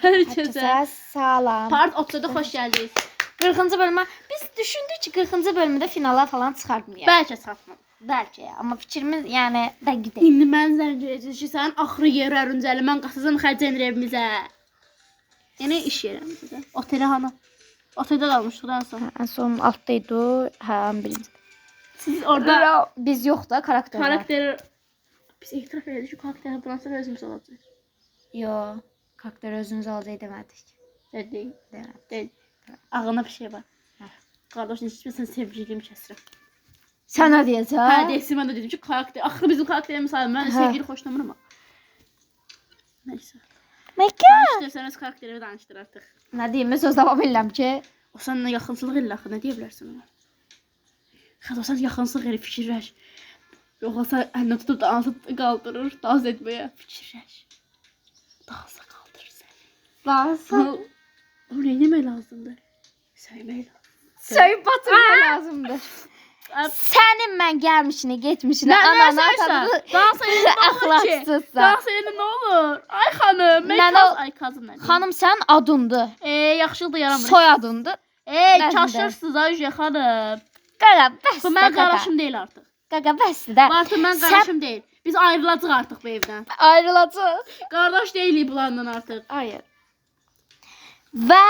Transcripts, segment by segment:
Herkese salam. Part 30'da xoş gəldiniz. 40-cı bölümə biz düşündük ki 40-cı bölümdə finala falan çıxartmayaq. Bəlkə çatmadı. Bəlkə ya, amma fikrimiz yəni dəqiq deyil. İndi mən zəng edəcək ki, sən axırı yer ərincəli mən qasızın xərcənir evimizə. Yəni iş yerimizə. Otelə hanı? Oteldə qalmışdıq da sonra. Ən son altdaydı, hə, birinci. Siz orada biz yox da karakter. karakteri biz etiraf elədik ki, karakteri bundan sonra özümüz olacaq. Yo, karakter özünüz alacaq demədik. Dedik. Demədik. Dedik. Ağına bir şey var. Qardaş, heç bilsən sevgiliyim kəsrəm. Sən nə deyəcəksən? Hə, deyəsən mən də dedim ki, karakter, axı bizim karakterimiz sayılır. Mən sevgili xoşlamıram. Nəysə. Məkə. İstəsən öz karakterimi danışdır artıq. Nə deyim, söz davam edirəm ki. O səninlə yaxınçılıq elə axı, nə deyə bilərsən ona? Xəd, o sən yaxınçılıq elə fikirləş. Yoxsa əlini tutub dansı qaldırır, dans etməyə fikirləş. Dansa qaldırır səni. Dansa. O nə yemək lazımdır? Söymək lazım. Söyüb batırmaq lazımdır. Sənin mən gəlmişini, getmişini, ananı atadı. Dansa elə nə olur ki? Əxlaqsızsan. Dansa elə nə olur? Ay xanım, mən ay qazım nədir? Xanım sən adındır. Yaxşılıqda yaramır. Soyadındır. Kaşırsınız Ayşə xanım. Qaqa, bəs. Bu mən qardaşım deyil artıq. Qaqa, bəsdir də. Artıq mən qardaşım deyil. Biz ayrılacağıq artıq bu evdən. Ayrılacaq. Qardaş deyilik bunlardan artıq. Hayır. Və.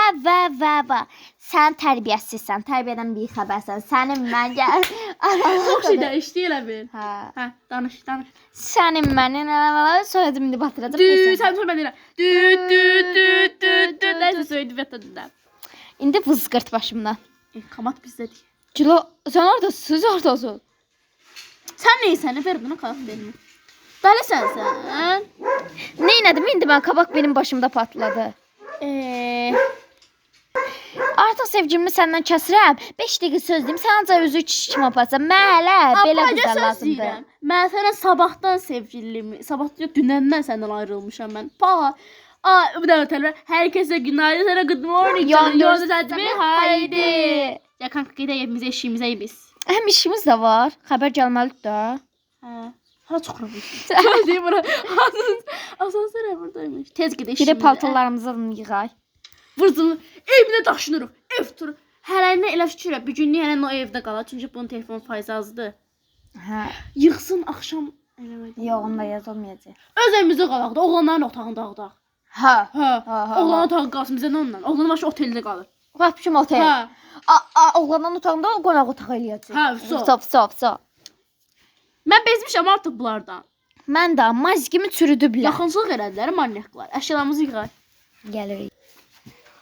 Sən tərbiyəsizsən, tərbiyədən bir xəbərsən. Sənin mən gəl. Çox şey dəyişdi elə bil. Hə. Danış. Sənin mənin soyadımı batıracaq. Sən sonra mən deyirəm. Nəysə söylədim yatadın. İndi vızqırt başımdan. Qamat bizdədir. Kilo, sən oradasın, siz oradasın. Sən neysən, ver bunu karakterini. Dəlisən sən. Neynədim, indi mən kabak benim başımda patladı. Artıq sevgilimi səndən kəsirəm. 5 dəqiqə söz deyim, sən ancaq özü kimi aparsan. Mən hələ belə qızlar lazımdır. Mən sənə sabahdan sevgilimi, sabahdan yox, dünəndən səndən ayrılmışam mən. Bu da ötələr. Hər kəsə günaydın, sənə good morning. Yolda sədmi, haydi. Ya kanka, gedək evimizə, işimizə biz. Həm işimiz də var. Xəbər gəlməlidir də. Ha çuxurmuş. Deyim bura. Asansör buradaymış. Tez gedək işimizə. Gedib paltarlarımızı yığaq. Vırzını evimizə daşınırıq. Ev turu. Hələndə elə fikirlə, bir günlük hələn o evdə qalar. Çünki bunun telefon faizi azdır. Hə. Yığsın axşam eləmədi. Yox, onda yazılmayacaq. Öz evimizdə qalaq da, oğlanların otağında qalaq. Hə. Oğlanın otağı qalsın bizə nə ondan? Oğlanın başı oteldə qalır. Vəbşim otel. Hə. Oğlanın otağında qonaq otağı eləyəcək. Hə, Stop. Mən bezmişəm artıq bunlardan. Mən də mazgimi çürüdüblər. Yaxınçılıq elədilər manyaklar. Əşyalarımızı yığaq. Gəlirik.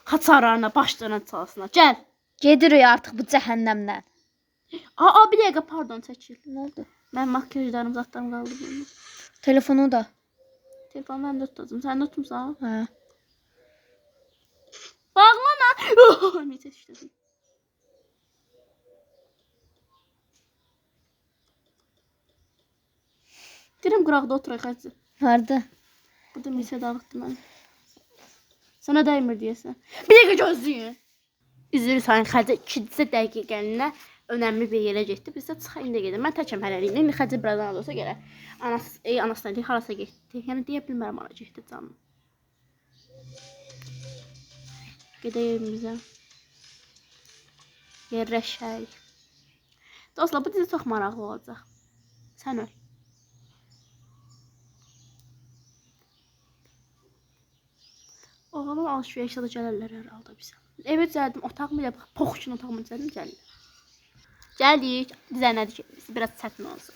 Haçarlarına, başlarına çalsınlar. Gəl. Gedirik artıq bu cəhənnəmdən. Bir dəqiqə, pardon, çəkil. Nə oldu? Mən makyajlarım zatdan qaldı bunu. Telefonu da. Telefonu mən də tutacağım. Sən də tutmuşsan? Hə. Bağlana. Necə işlədim. Deyirəm qıraqda oturaq həcə. Harda? Bu da misə dağıtdı mən. Sana dəymir deyəsən. Bir dəqiqə gözləyin. Üzr sayın xəcə 2 dəqiqəliyə önəmli bir yerə getdi. Biz də çıxaq indi gedək. Mən təkəm hələlik. İndi xəcə birazdan olsa gələ. Anasına deyək, harasa getdi. Yəni deyə bilmərəm hara getdi canım. Gedək evimizə. Yerləşək. Dostlar, bu dizi çox maraqlı olacaq. Sən öl. Oğlan alışverişə də gələrlər hər halda bizə. Evə gəldim, otağımı elə pox üçün otağımı gəldim, gəlirlər. Gəldik. Bizə nədir ki, biraz çətin olsun.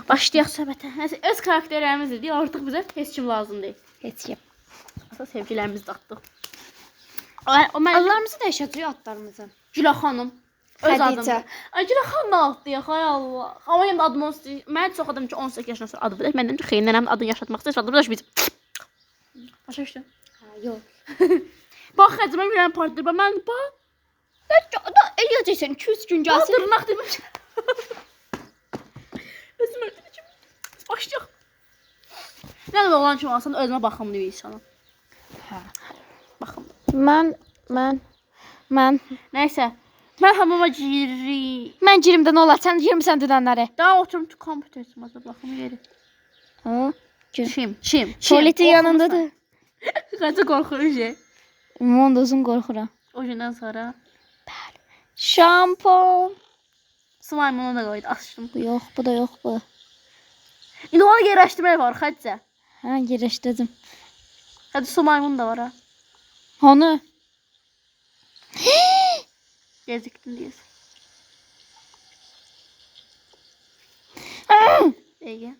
Başlayaq söhbətə. Öz karakterlərimiz deyil, artıq bizə heç kim lazım deyil. Heç kim. Asıl sevgilərimizi datdıq. Adlarımızı dəyişəcəyik, adlarımızı. Gülə xanım. Öz Xədicə. adım. Gülə xanım adlayaq, ay Allah. Amma yenə adım olsun. Mən çox adam ki 18 yaşından sonra adı bilək. Məndən ki xeyir nənəmin adını yaşatmaq istəyir. Adı bilək biz. Başa düşdün? Yox. Bax xəcimə bir dənə partdır. Mən bax. Eləyəcəksən 2-3 gün gəlsin. Dırnaq demiş. Özüm öldürəcəm. Başlayaq. Nə də oğlan kimi olsan özümə baxımlı bir insanım. Hə. Baxımlı. Mən. Nəysə. Mən hamama girim. Mən girimdə nə olar? Sən girmisən dünənləri. Daha oturum ki kompütersimizə baxım yeri. Ha? Çim. Tuvaletin yanındadır. Kaçı qorxurucu şey. Ümumən də uzun qorxuram. O gündən sonra Şampon. slime'ını da koydu, açtım. Bu yox, bu da yox bu. İndi onu yerləşdirmək var, Xədicə. Hə, yerləşdirdim. Hadi slime'ın da var ha. Hanı? Gecikdin deyəsən. Ege.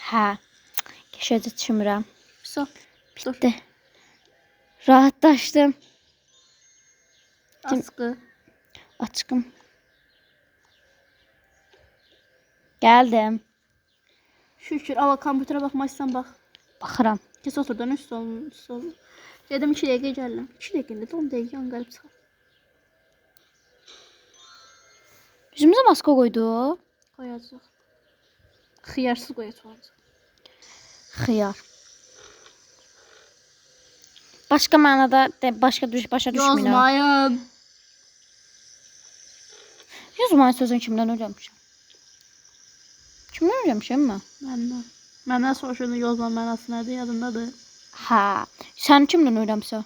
Hə. Qəşəngcə çimmirəm. So. Bitdi. Rahatlaşdım. Askı. Açqım. Gəldim. Şükür. Ama kompütere bakmak istersen bak. Baxıram. Kes oturdan üst olun. Üst olun. Dedim 2 dəqiqə gəlirəm. 2 dəqiqə də 10 dəqiqə on qalıb çıxar. Üzümüzə maska qoydu. Qoyacaq. Xiyarsız qoyacaq. Xiyar. Başqa mənada, başqa başa düşmürəm. Yazmayın. Yazmayın sözün kimdən öyrənmişəm? Kimdən öyrənmişəm mən? Məndən. Məndən soruşurdun yozma mənası nədir, yadındadır. Hə. Sən kimdən öyrənmisən?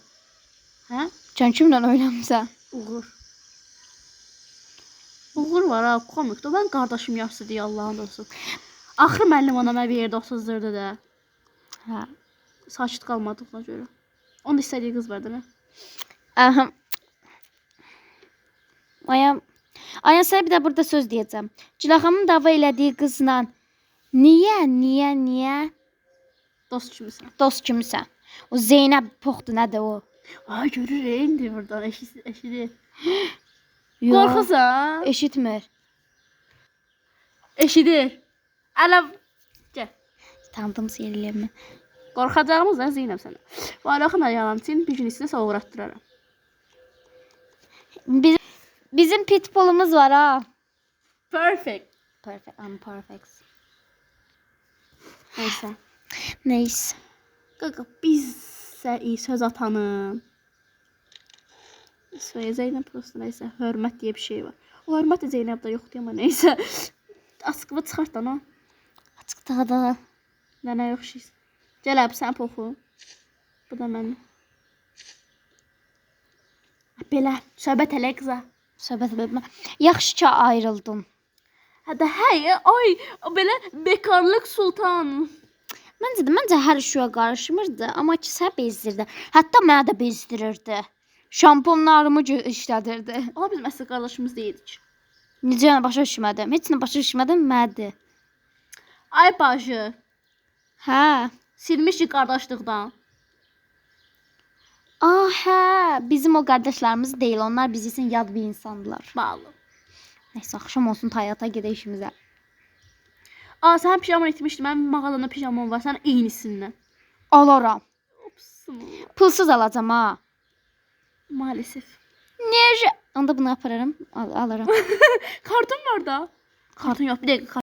Hə? Sən kimdən öyrənmisən? Uğur. Uğur var ha, komikdir. Ben kardeşim yaşlı diye Allah'ın olsun. Axırı müəllim ona mən bir yerdə otuzdurdu da. Hə. Sakit qalmadığına görə. Onun da istədiyi qız vardı nə? Aha. Aya sənə bir də burada söz deyəcəm. Cilaxamın dava elədiyi qızla niyə Dost kimisən. dost kimisən? O Zeynəb poxdu nədir o? Ay görür indi buradan eşidir. Yox, Qorxusan? eşitmir. Eşidir. Ələ gəl. Tanıdım seyirlərimi. Qorxacağımız da Zeynəb sənə. Varaqın ayağın için bir gün içində sənə uğratdıraram. Bizim pitbullumuz var ha. Perfect. Perfect, I'm perfect. Neyse. Neyse. Qaqa bizsə iyi söz atanım. Zeynəb prosto neyse hörmət diye bir şey var. O hörmət də Zeynəbdə yoxdur amma neyse. Askıvı çıxart da. Açıq dağda. Nənə yox şey. Gəl əb sən oxu. Bu da mən. Belə söhbət elə qıza. Söhbət etmə. Yaxşı ki ayrıldım. Hədə hey ay belə bekarlıq sultan. Məncə hər şeyə qarışmırdı, amma ki sən bezdirdi. Hətta mənə də bezdirirdi. Şamponlarımı işlədirdi. O biz məsəl qardaşımız deyilik. Necə yəni başa düşmədim. Heç nə başa düşmədim mədi. Ay bacı, Hə. silmişik qardaşlıqdan. Hə, bizim o qardaşlarımız deyil. Onlar biz üçün yad bir insandılar. Bağlı. Nəysə, axşam olsun Tayata gedək işimizə. Sən pijama etmişdin. Mənim mağazada pijamam var. Sən eynisindən. Alaram. Ops. Pulsuz alacağam ha. Maalesef. Necə? Onda bunu apararam, alaram. Kartın var da. Kartın yok. Bir dakika.